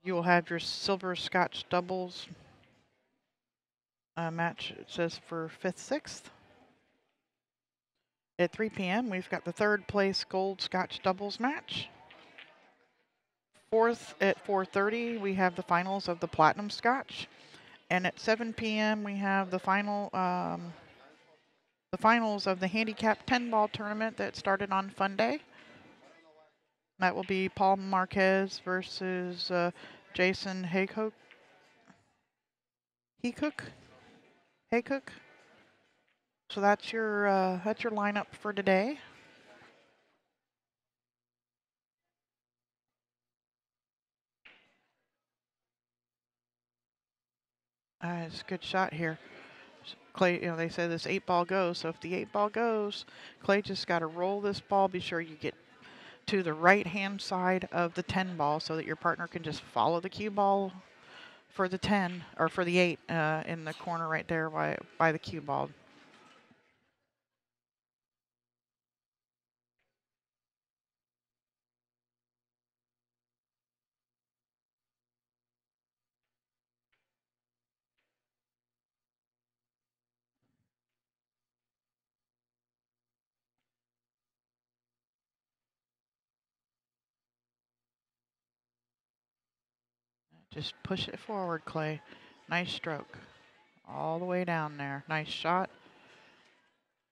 you will have your Silver Scotch Doubles match, it says, for 5th, 6th. At 3 p.m., we've got the 3rd place Gold Scotch Doubles match. 4th at 4:30, we have the finals of the Platinum Scotch. And at 7 p.m., we have the finals of the Handicap 10-ball tournament that started on Fun Day. That will be Paul Marquez versus Jason Haycock. So that's your lineup for today. It's a good shot here. Clay, they say this 8-ball goes. So if the 8-ball goes, Clay just got to roll this ball. Be sure you get to the right-hand side of the 10-ball so that your partner can just follow the cue ball for the 10 or for the 8 in the corner right there by the cue ball. Just push it forward, Clay. Nice stroke. All the way down there. Nice shot.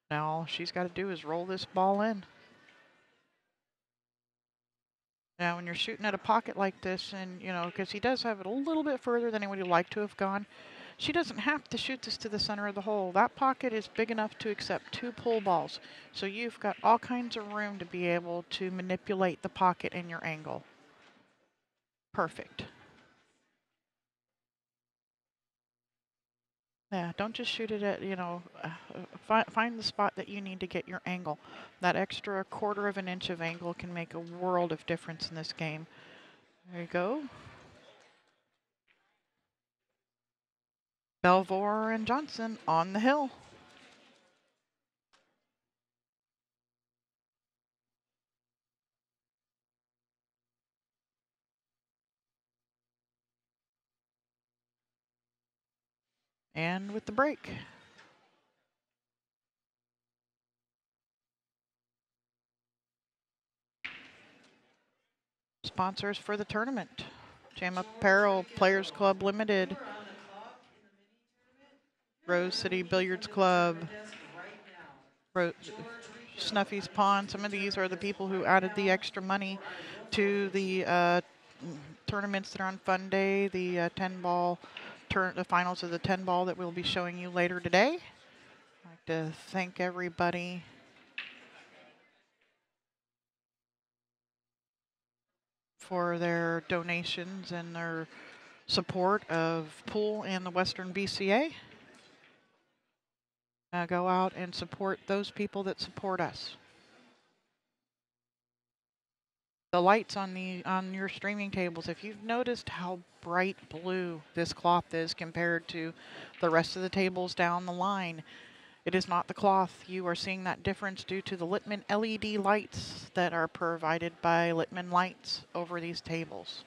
Now all she's got to do is roll this ball in. Now when you're shooting at a pocket like this, and because he does have it a little bit further than he would like to have gone, she doesn't have to shoot this to the center of the hole. That pocket is big enough to accept 2 pull balls. So you've got all kinds of room to be able to manipulate the pocket and your angle. Perfect. Yeah, don't just shoot it at, find the spot that you need to get your angle. That extra 1/4 of an inch of angle can make a world of difference in this game. There you go. Belvoir and Johnsen on the hill. And with the break. Sponsors for the tournament: Jam Apparel, Players Club Limited, Rose City Billiards Club, Snuffy's Pond. Some of these are the people who added the extra money to the tournaments that are on Fun Day, the 10-ball, the finals of the 10-ball that we'll be showing you later today. I'd like to thank everybody for their donations and their support of pool and the Western BCA. Go out and support those people that support us. The lights on your streaming tables, if you've noticed how bright blue this cloth is compared to the rest of the tables down the line, it is not the cloth. You are seeing that difference due to the Littman LED lights that are provided by Littman Lights over these tables.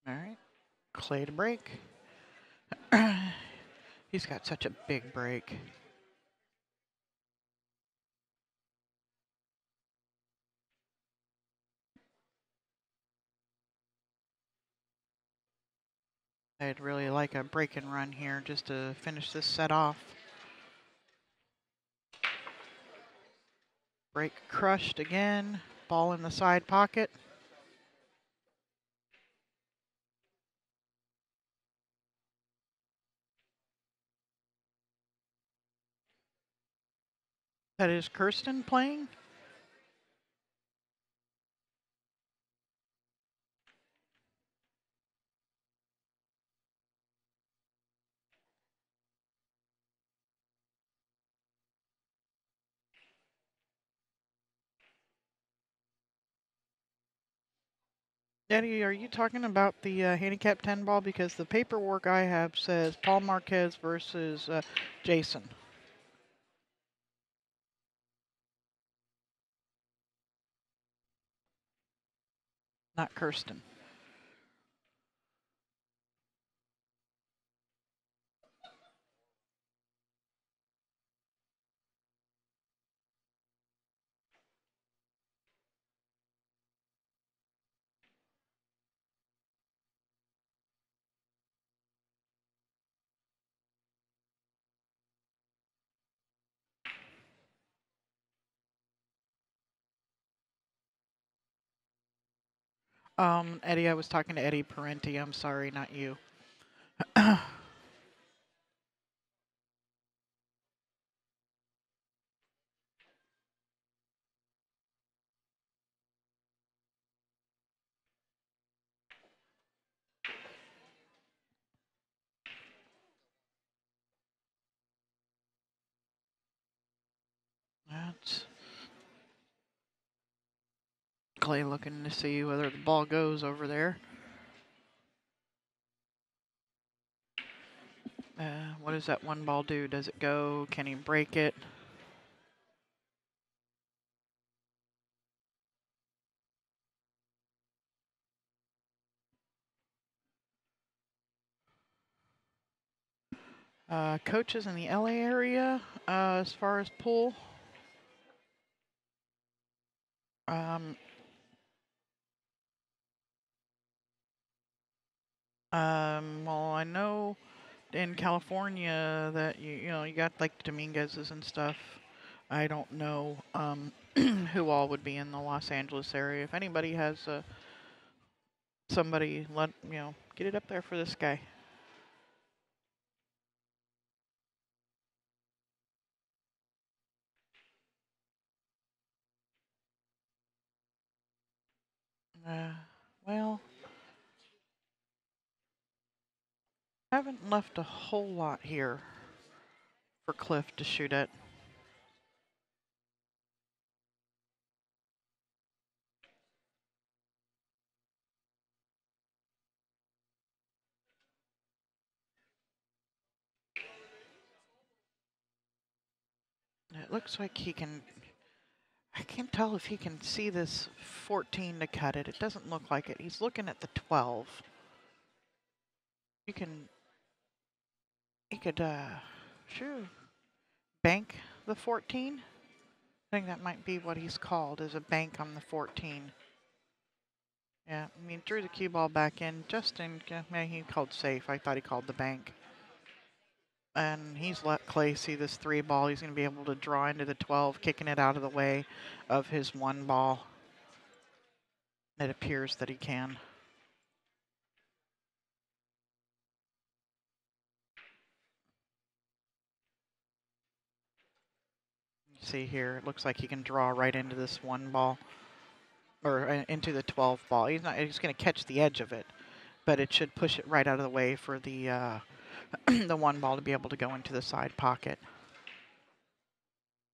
All right, Clay to break. He's got such a big break. I'd really like a break and run here just to finish this set off. Break crushed again. Ball in the side pocket. That is Kirsten playing. Eddie, are you talking about the handicap 10 ball? Because the paperwork I have says Paul Marquez versus Jason, not Kirsten. Eddie, I was talking to Eddie Parenti. I'm sorry, not you. That's Clay looking to see whether the ball goes over there. What does that one ball do? Does it go? Can he break it? Coaches in the LA area, as far as pool. Um, well, I know in California that you know you got like Dominguez's and stuff. I don't know who all would be in the Los Angeles area. If anybody has somebody, let get it up there for this guy. Well, haven't left a whole lot here for Cliff to shoot at. It looks like he can. I can't tell if he can see this 14 to cut it. It doesn't look like it. He's looking at the 12. You can. He could. Sure. Bank the 14. I think that might be what he's called, is a bank on the 14. Yeah, I mean, threw the cue ball back in. Justin, man, he called safe. I thought he called the bank. And he's let Clay see this 3 ball. He's going to be able to draw into the 12, kicking it out of the way of his 1 ball. It appears that he can. See here, it looks like he can draw right into this 1 ball, or into the 12 ball. He's going to catch the edge of it, but it should push it right out of the way for the the 1 ball to be able to go into the side pocket.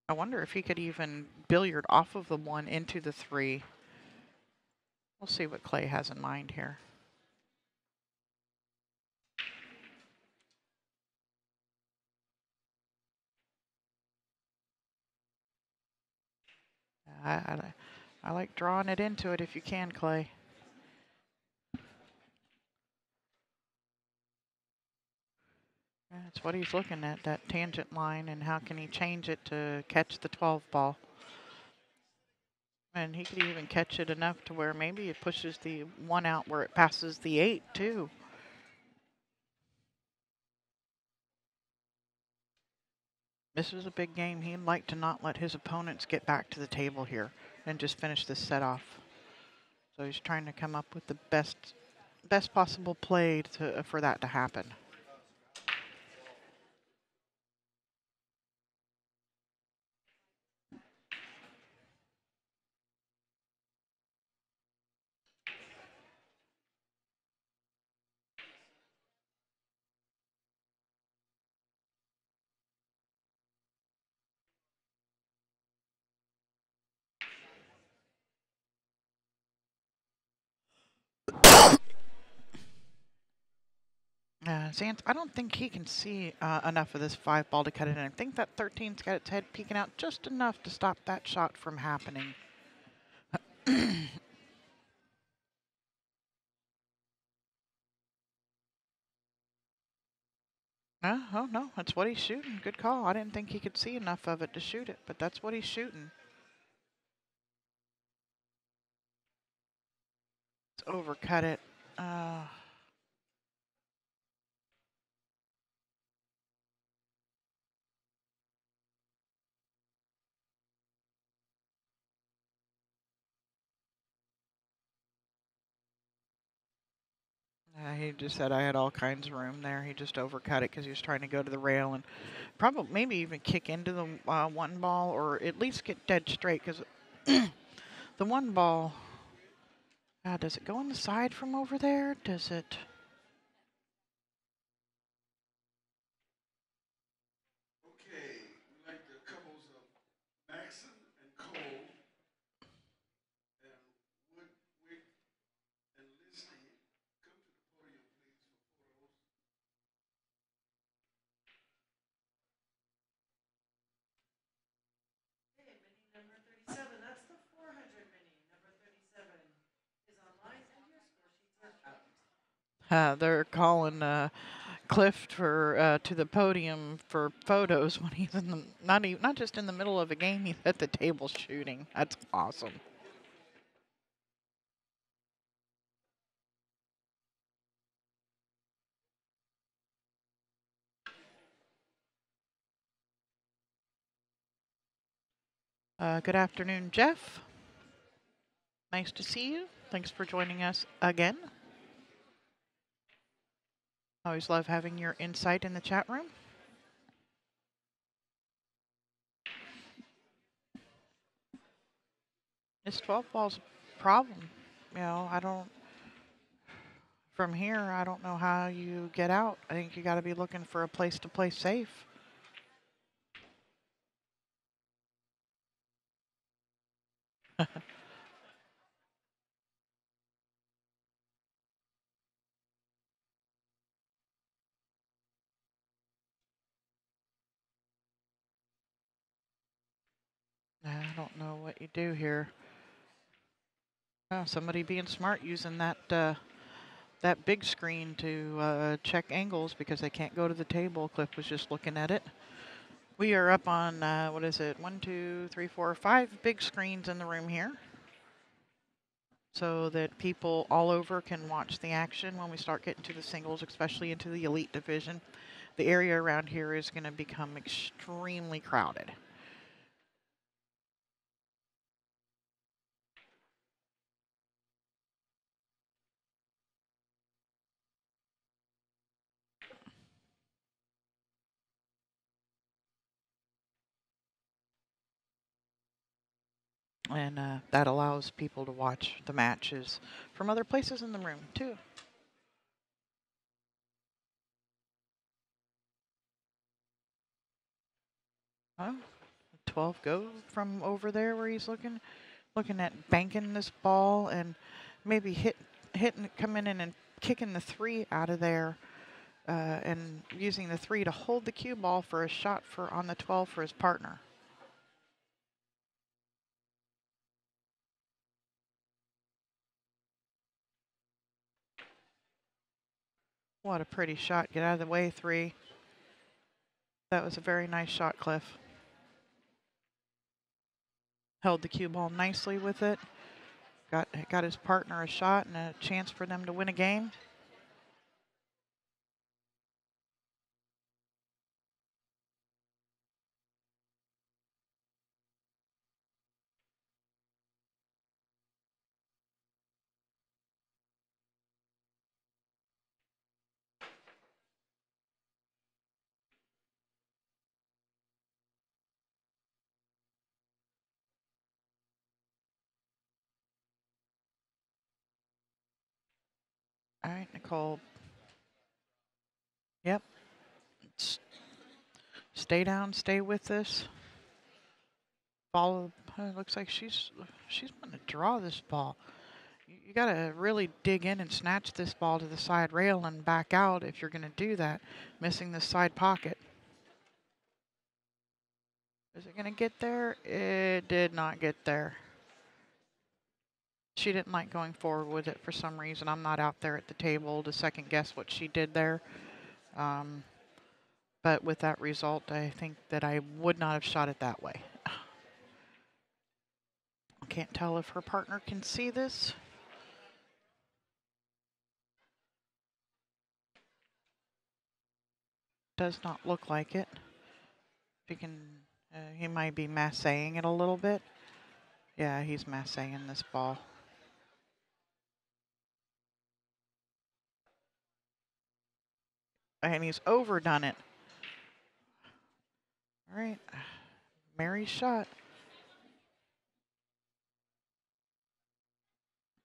I wonder if he could even billiard off of the 1 into the 3. We'll see what Clay has in mind here. I like drawing it into it if you can, Clay. That's what he's looking at, that tangent line, and how can he change it to catch the 12 ball. And he could even catch it enough to where maybe it pushes the 1 out where it passes the 8 too. This was a big game. He'd like to not let his opponents get back to the table here and just finish this set off. So he's trying to come up with the best possible play for that to happen. Zant, I don't think he can see enough of this 5-ball to cut it in. I think that 13's got its head peeking out just enough to stop that shot from happening. Oh, no, that's what he's shooting. Good call. I didn't think he could see enough of it to shoot it, but that's what he's shooting. Let's overcut it. He just said I had all kinds of room there. He just overcut it because he was trying to go to the rail and probably maybe even kick into the 1-ball or at least get dead straight because the 1-ball, does it go on the side from over there? Does it? Okay, we like the couples of Maxson and Cole and Woodwick and Listy. Come to the podium, please, for photos. Okay, mini number 37. That's the 400 mini. Number 37 is online, and your score sheets are out. They're calling Cliff for to the podium for photos when he's in the not just in the middle of a game. He's at the table shooting. That's awesome. Good afternoon, Jeff. Nice to see you. Thanks for joining us again. Always love having your insight in the chat room. This 12 ball's a problem. You know, from here, I don't know how you get out. I think you got to be looking for a place to play safe. I don't know what you do here. Oh, somebody being smart using that big screen to check angles because they can't go to the table. Cliff was just looking at it. We are up on, what is it, 1, 2, 3, 4, 5 big screens in the room here so that people all over can watch the action when we start getting to the singles, especially into the elite division. The area around here is going to become extremely crowded. And that allows people to watch the matches from other places in the room, too. Oh, 12 go from over there where he's looking at banking this ball and maybe coming in and kicking the 3 out of there and using the 3 to hold the cue ball for a shot on the 12 for his partner. What a pretty shot. Get out of the way, 3. That was a very nice shot, Cliff. Held the cue ball nicely with it. Got his partner a shot and a chance for them to win a game. right, Nicole. Yep. Stay down, stay with this. Ball, looks like she's going to draw this ball. You got to really dig in and snatch this ball to the side rail and back out if you're going to do that, missing the side pocket. Is it going to get there? It did not get there. She didn't like going forward with it for some reason. I'm not out there at the table to second guess what she did there. But with that result, I think that I would not have shot it that way. I can't tell if her partner can see this. Does not look like it. He can, he might be massaging it a little bit. Yeah, he's massaging this ball. And he's overdone it. All right, Mary's shot.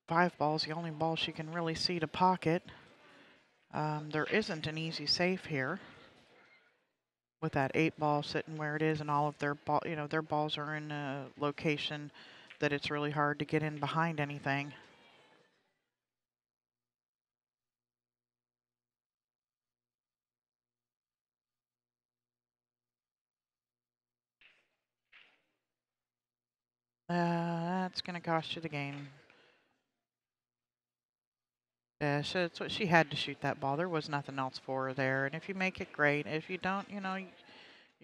5 ball's the only ball she can really see to pocket. There isn't an easy safe here with that 8 ball sitting where it is, and all of their ball, their balls are in a location that it's really hard to get in behind anything. That's going to cost you the game. Yeah, so it's what she had to shoot that ball. There was nothing else for her there. And if you make it, great. If you don't, you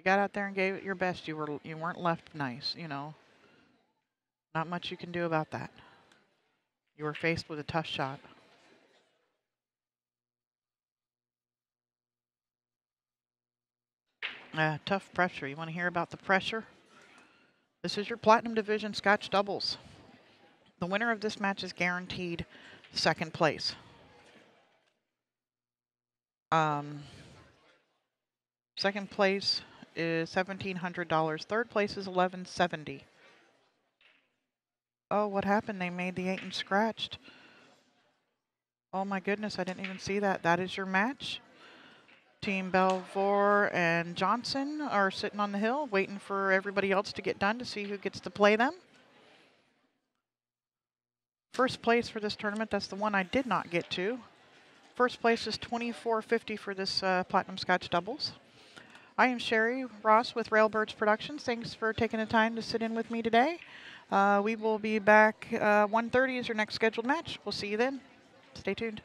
got out there and gave it your best. You weren't left nice. Not much you can do about that. You were faced with a tough shot. Tough pressure. You want to hear about the pressure? This is your Platinum Division Scotch Doubles. The winner of this match is guaranteed second place. Second place is $1,700. Third place is $1,170. Oh, what happened? They made the 8 and scratched. Oh my goodness, I didn't even see that. That is your match. Team Belvoir and Johnsen are sitting on the hill waiting for everybody else to get done to see who gets to play them. First place for this tournament, that's the one I did not get to. First place is $24.50 for this Platinum Scotch Doubles. I am Sherry Ross with Railbirds Productions. Thanks for taking the time to sit in with me today. We will be back 1:30 is your next scheduled match. We'll see you then. Stay tuned.